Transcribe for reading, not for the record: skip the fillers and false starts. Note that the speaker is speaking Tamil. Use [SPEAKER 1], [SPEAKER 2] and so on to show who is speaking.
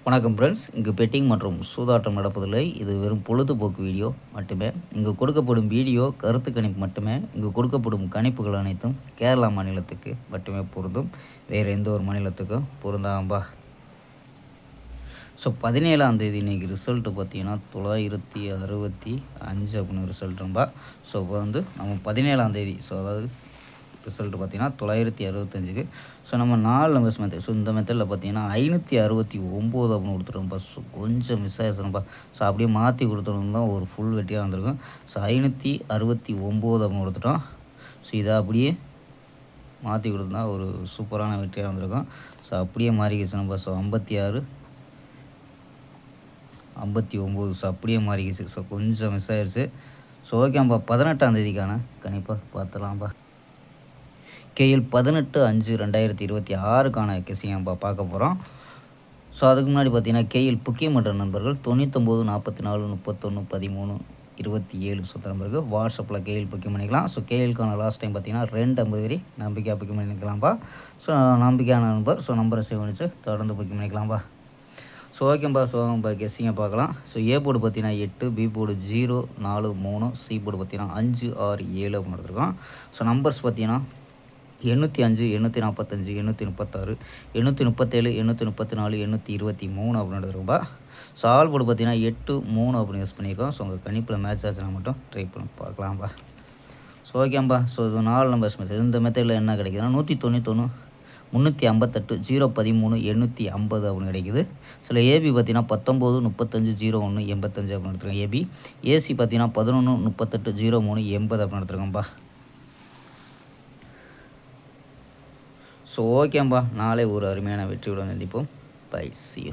[SPEAKER 1] வணக்கம் ஃப்ரெண்ட்ஸ். இங்கு பெட்டிங் மற்றும் சூதாட்டம் நடப்பதில்லை. இது வெறும் பொழுதுபோக்கு வீடியோ மட்டுமே. இங்கு கொடுக்கப்படும் வீடியோ கருத்து கணிப்பு மட்டுமே. இங்கு கொடுக்கப்படும் கணிப்புகள் அனைத்தும் கேரளா மாநிலத்துக்கு மட்டுமே பொருந்தும். வேறு எந்த ஒரு மாநிலத்துக்கும் பொருந்தாம்பா. ஸோ 17ஆம் தேதி இன்றைக்கி ரிசல்ட்டு பார்த்தீங்கன்னா 965 அப்படின்னு ரிசல்ட்டும்பா. ஸோ இப்போ நம்ம 17ஆம் தேதி, ஸோ அதாவது ரிசல்ட்டு பார்த்தீங்கன்னா 965க்கு. ஸோ நம்ம 4 நம்பர்ஸ் மெத்தட். ஸோ இந்த மெத்தடில் பார்த்தீங்கன்னா 569 அப்படின்னு கொடுத்துருவோம்ப்பா. ஸோ கொஞ்சம் மிஸ் ஆகிடுச்சுப்பா. ஸோ அப்படியே மாற்றி கொடுத்துருந்தா ஒரு ஃபுல் வெட்டியாக வந்திருக்கும். ஸோ 569 அப்படின்னு கொடுத்துட்டோம். ஸோ இதை அப்படியே மாற்றி கொடுத்தா ஒரு சூப்பரான வெற்றியாக வந்திருக்கும். ஸோ அப்படியே மாறிக்கிச்சு நம்ம. ஸோ 56 59. ஸோ அப்படியே மாறிக்கிச்சு. ஸோ கொஞ்சம் மிஸ் ஆகிடுச்சு. ஸோ ஓகேப்பா. 18ஆம் தேதிக்கான கணிப்பாக பார்த்துலாம்ப்பா. கேஎல் 18/5/2026க்கான கெஸ்ஸிங்கப்பா பார்க்க போகிறோம். ஸோ அதுக்கு முன்னாடி பார்த்தீங்கன்னா கேஎல் புக்கிய மன்ற நண்பர்கள் 99 44 31 13 27 சுத்த நம்பருக்கு வாட்ஸ்அப்பில் கேஎல் புக்கிங் பண்ணிக்கலாம். ஸோ கேஎலுக்கான லாஸ்ட் டைம் பார்த்தீங்கன்னா 250 வரை நம்பிக்கையாக புக்கிங் பண்ணிக்கலாம்ப்பா. ஸோ நம்பிக்கையான நம்பர். ஸோ நம்பரை சேவ் பண்ணிச்சு தொடர்ந்து புக்கிங் பண்ணிக்கலாம்ப்பா. ஸோ ஓகேப்பா. ஸோ நம்ம கெஸ்ஸிங்கை பார்க்கலாம். ஸோ ஏ போர்டு பார்த்தீங்கன்னா 8, பி போர்டு 0 4 3, சி போர்டு பார்த்தீங்கன்னா 5 6 7 அப்படின்னு எடுத்துருக்கோம். ஸோ நம்பர்ஸ் பார்த்தீங்கன்னா 805 845 836 837 834 823 அப்படின்னு எடுத்துருக்கோம்பா. ஸோ ஆல் போர்டு பார்த்தீங்கன்னா 8 3 அப்படின்னு யூஸ் பண்ணியிருக்கோம். ஸோ உங்கள் கணிப்பில் மேட்ச் ஆச்சுன்னா மட்டும் ட்ரை பண்ணி பார்க்கலாம்ப்பா. ஸோ ஓகேம்பா. ஸோ இது 4 நம்பர்ஸ் மெத்தட். இந்த மெத்தடில் என்ன கிடைக்குதுன்னா 191 358 013 850 அப்படின்னு கிடைக்குது. சில ஏபி பார்த்தீங்கன்னா 19 35 01 85 அப்படின்னு எடுத்துருக்கோம் ஏபி. ஏசி பார்த்தீங்கன்னா 11 38 03 80 அப்படின்னு எடுத்துருக்கோம்ப்பா. ஸோ ஓகேம்பா. நாளை ஒரு அருமையான வெற்றியுடன் சந்திப்போம். Bye, see you.